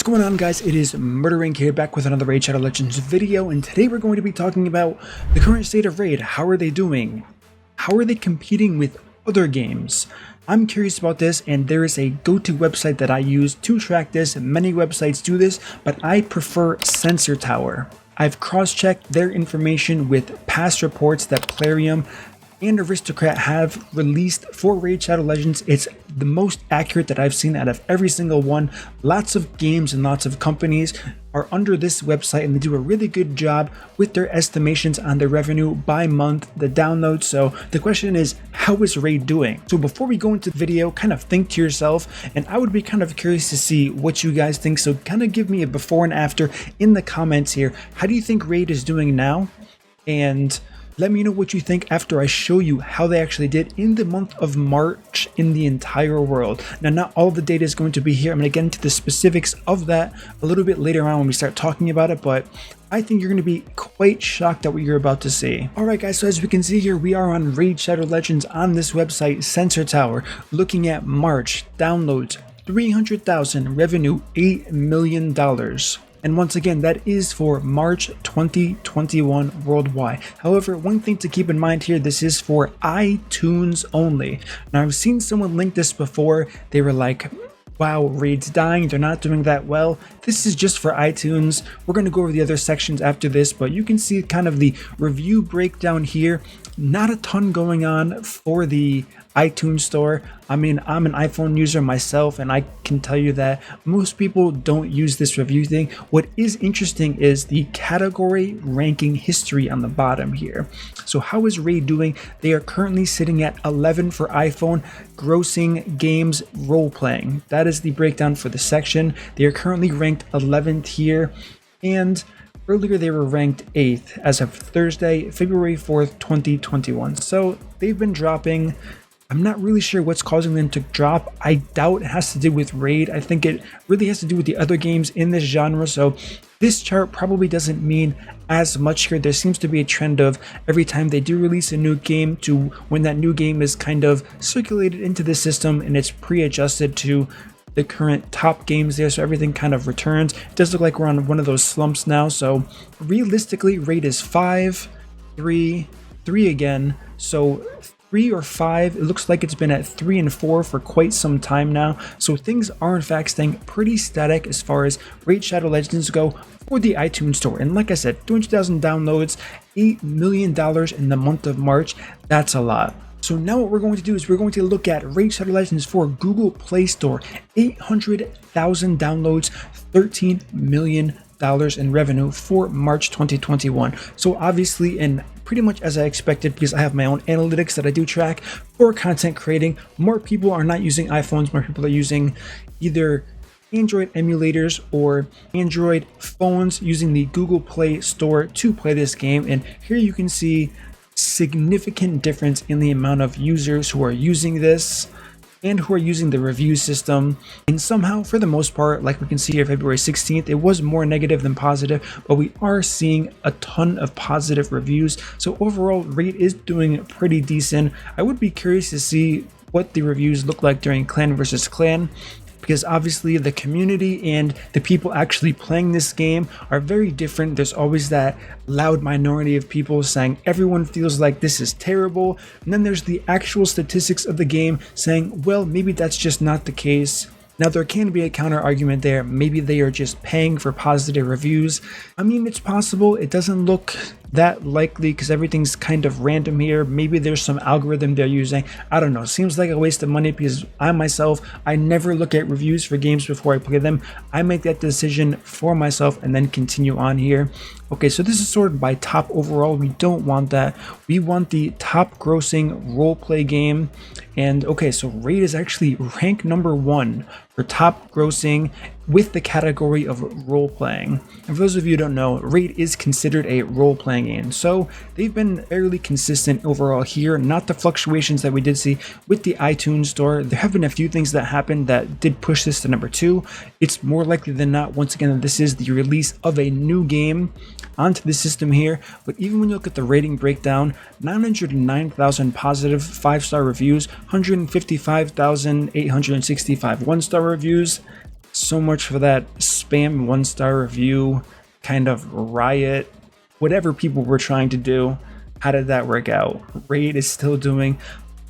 going on, guys? It is MurderInc here, back with another Raid Shadow Legends video, and today we're going to be talking about the current state of Raid. How are they doing? How are they competing with other games? I'm curious about this, and there is a go-to website that I use to track this. Many websites do this, but I prefer Sensor Tower. I've cross-checked their information with past reports that Plarium and Aristocrat have released for Raid Shadow Legends. It's the most accurate that I've seen out of every single one. Lots of games and lots of companies are under this website, and they do a really good job with their estimations on their revenue by month, the downloads. So the question is, how is Raid doing? So before we go into the video, kind of think to yourself, and I would be kind of curious to see what you guys think. So kind of give me a before and after in the comments here. How do you think Raid is doing now? And let me know what you think after I show you how they actually did in the month of March in the entire world. Now, not all of the data is going to be here. I'm going to get into the specifics of that a little bit later on when we start talking about it, but I think you're going to be quite shocked at what you're about to see. Alright guys, so as we can see here, we are on Raid Shadow Legends on this website, Sensor Tower, looking at March, downloads 300,000, revenue $8 million. And once again, that is for March 2021 worldwide. However, one thing to keep in mind here, this is for iTunes only. Now, I've seen someone link this before. They were like, wow, Raid's dying, they're not doing that well. This is just for iTunes. We're going to go over the other sections after this, but you can see kind of the review breakdown here. Not a ton going on for the iTunes store. I mean, I'm an iPhone user myself, and I can tell you that most people don't use this review thing. What is interesting is the category ranking history on the bottom here. So how is Raid doing? They are currently sitting at 11 for iPhone, grossing games role-playing. That is the breakdown for the section. They are currently ranked 11th here, and earlier they were ranked 8th as of Thursday, February 4th, 2021. So they've been dropping. I'm not really sure what's causing them to drop. I doubt it has to do with Raid. I think it really has to do with the other games in this genre. So this chart probably doesn't mean as much here. There seems to be a trend of every time they do release a new game to when that new game is kind of circulated into the system and it's pre-adjusted to the current top games there, so everything kind of returns. It does look like we're on one of those slumps now. So realistically, Raid is 5, 3, 3 again. So 3 or 5, it looks like it's been at 3 and 4 for quite some time now. So things are in fact staying pretty static as far as Raid Shadow Legends go for the iTunes store. And like I said, 200,000 downloads, $8 million in the month of March. That's a lot. So now what we're going to do is we're going to look at Raid Shadow Legends for Google Play Store. 800,000 downloads, $13 million in revenue for March 2021. So obviously, and pretty much as I expected, because I have my own analytics that I do track for content creating, more people are not using iPhones, more people are using either Android emulators or Android phones using the Google Play Store to play this game. And here you can see significant difference in the amount of users who are using this and who are using the review system. And somehow, for the most part, like we can see here, February 16th, it was more negative than positive, but we are seeing a ton of positive reviews. So overall, Raid is doing pretty decent. I would be curious to see what the reviews look like during clan versus clan, because obviously the community and the people actually playing this game are very different. There's always that loud minority of people saying everyone feels like this is terrible, and then there's the actual statistics of the game saying, well, maybe that's just not the case. Now, there can be a counter argument there. Maybe they are just paying for positive reviews. I mean, it's possible. It doesn't look that likely because everything's kind of random here. Maybe there's some algorithm they're using. I don't know. Seems like a waste of money because I never look at reviews for games before I play them. I make that decision for myself and then continue on here. Okay, so this is sorted by top overall. We don't want that. We want the top grossing roleplay game. And okay, so Raid is actually ranked number 1 for top grossing with the category of role-playing. And for those of you who don't know, Raid is considered a role-playing game, so they've been fairly consistent overall here, not the fluctuations that we did see with the iTunes store. There have been a few things that happened that did push this to number 2. It's more likely than not, once again, that this is the release of a new game onto the system here. But even when you look at the rating breakdown, 909,000 positive 5-star reviews, 155,865 1-star reviews. So much for that spam 1-star review kind of riot, whatever people were trying to do. How did that work out? Raid is still doing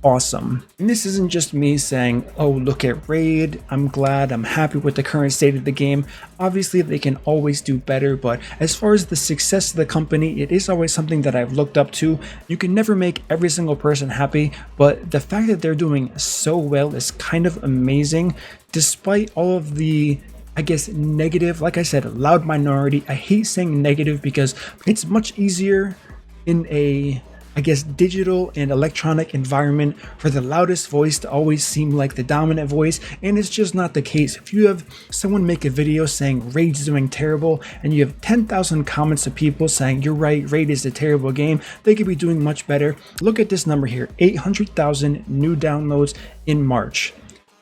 awesome. And this isn't just me saying, oh, look at Raid, I'm glad, I'm happy with the current state of the game. Obviously, they can always do better, but as far as the success of the company, it is always something that I've looked up to. You can never make every single person happy, but the fact that they're doing so well is kind of amazing, despite all of the, I guess, negative, like I said, loud minority. I hate saying negative because it's much easier in a, I guess, digital and electronic environment for the loudest voice to always seem like the dominant voice, and it's just not the case. If you have someone make a video saying Raid's doing terrible, and you have 10,000 comments of people saying you're right, Raid is a terrible game, they could be doing much better. Look at this number here, 800,000 new downloads in March.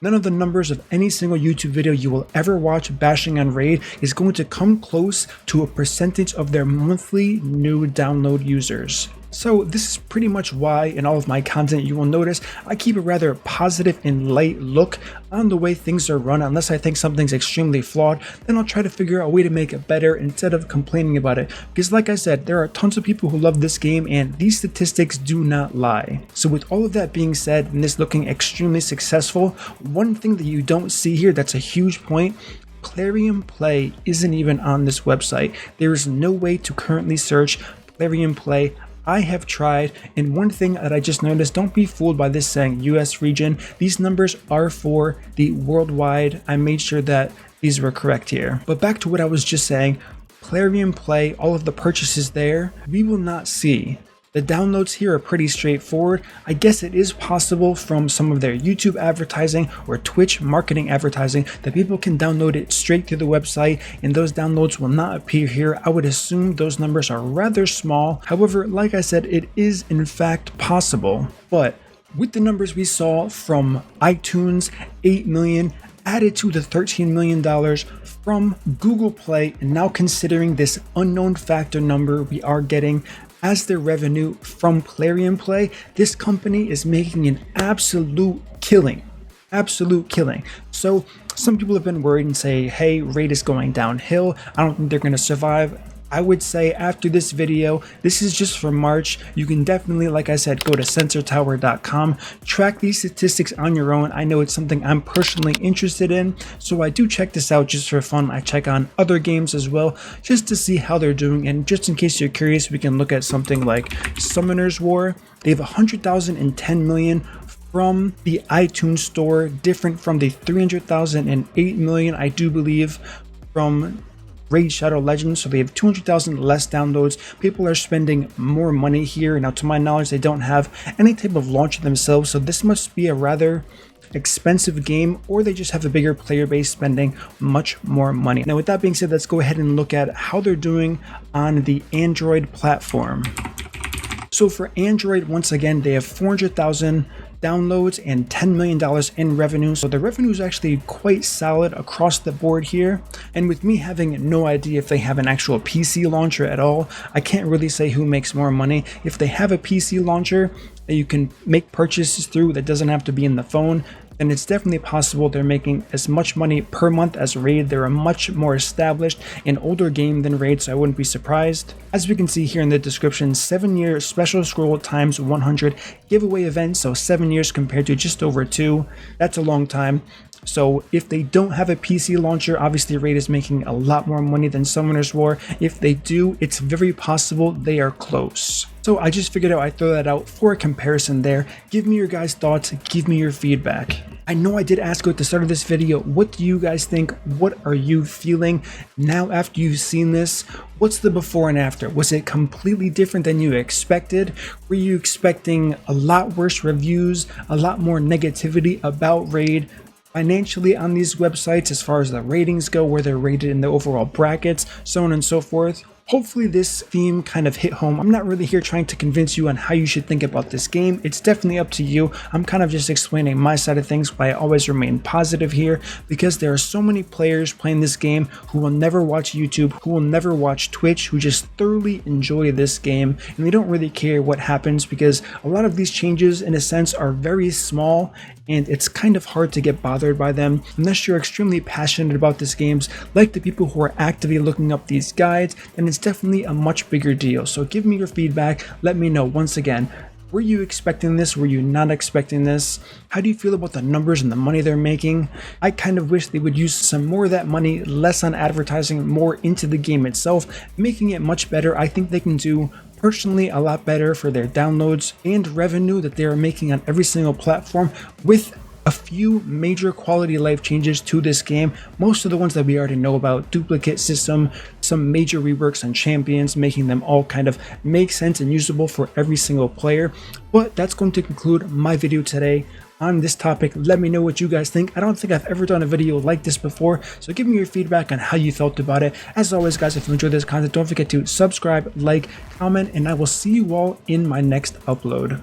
None of the numbers of any single YouTube video you will ever watch bashing on Raid is going to come close to a percentage of their monthly new download users. So this is pretty much why in all of my content you will notice I keep a rather positive and light look on the way things are run. Unless I think something's extremely flawed, then I'll try to figure out a way to make it better instead of complaining about it. Because like I said, there are tons of people who love this game and these statistics do not lie. So with all of that being said and this looking extremely successful, one thing that you don't see here that's a huge point, Plarium Play isn't even on this website. There is no way to currently search Plarium Play. I have tried, and one thing that I just noticed, don't be fooled by this saying US region. These numbers are for the worldwide. I made sure that these were correct here. But back to what I was just saying, Plarium Play, all of the purchases there, we will not see. The downloads here are pretty straightforward. I guess it is possible from some of their YouTube advertising or Twitch marketing advertising that people can download it straight through the website and those downloads will not appear here. I would assume those numbers are rather small. However, like I said, it is in fact possible. But with the numbers we saw from iTunes, 8 million, added to the $13 million from Google Play, and now considering this unknown factor number we are getting as their revenue from Plarium Play, this company is making an absolute killing. Absolute killing. So some people have been worried and say, hey, Raid is going downhill. I don't think they're going to survive. I would say after this video, this is just for March. You can definitely, like I said, go to sensortower.com, track these statistics on your own. I know it's something I'm personally interested in, so I do check this out just for fun. I check on other games as well, just to see how they're doing. And just in case you're curious, we can look at something like Summoner's War. They have 100,000 and 10 million from the iTunes store, different from the 300,000 and 8 million, I do believe, from Raid Shadow Legends. So they have 200,000 less downloads. People are spending more money here. Now, to my knowledge, they don't have any type of launcher themselves, so this must be a rather expensive game, or they just have a bigger player base spending much more money. Now, with that being said, let's go ahead and look at how they're doing on the Android platform. So for Android, once again, they have 400,000 downloads and $10 million in revenue. So the revenue is actually quite solid across the board here. And with me having no idea if they have an actual PC launcher at all, I can't really say who makes more money. If they have a PC launcher that you can make purchases through that doesn't have to be in the phone, then it's definitely possible they're making as much money per month as Raid. They're a much more established and older game than Raid, so I wouldn't be surprised. As we can see here in the description, 7-year special scroll times 100 giveaway event, so 7 years compared to just over 2. That's a long time. So if they don't have a PC launcher, obviously Raid is making a lot more money than Summoner's War. If they do, it's very possible they are close. So I just figured I'd throw that out for a comparison there. Give me your guys' thoughts, give me your feedback. I know I did ask you at the start of this video, what do you guys think? What are you feeling now after you've seen this? What's the before and after? Was it completely different than you expected? Were you expecting a lot worse reviews, a lot more negativity about Raid financially on these websites as far as the ratings go, where they're rated in the overall brackets, so on and so forth? Hopefully this theme kind of hit home. I'm not really here trying to convince you on how you should think about this game. It's definitely up to you. I'm kind of just explaining my side of things, why I always remain positive here, because there are so many players playing this game who will never watch YouTube, who will never watch Twitch, who just thoroughly enjoy this game, and they don't really care what happens because a lot of these changes in a sense are very small and it's kind of hard to get bothered by them unless you're extremely passionate about these games, like the people who are actively looking up these guides. Then it's definitely a much bigger deal. So give me your feedback, let me know. Once again, were you expecting this? Were you not expecting this? How do you feel about the numbers and the money they're making? I kind of wish they would use some more of that money, less on advertising, more into the game itself, making it much better. I think they can do personally a lot better for their downloads and revenue that they are making on every single platform, with a few major quality of life changes to this game. Most of the ones that we already know about: duplicate system, some major reworks on champions, making them all kind of make sense and usable for every single player. But that's going to conclude my video today on this topic. Let me know what you guys think. I don't think I've ever done a video like this before, so give me your feedback on how you felt about it. As always, guys, if you enjoyed this content, don't forget to subscribe, like, comment, and I will see you all in my next upload.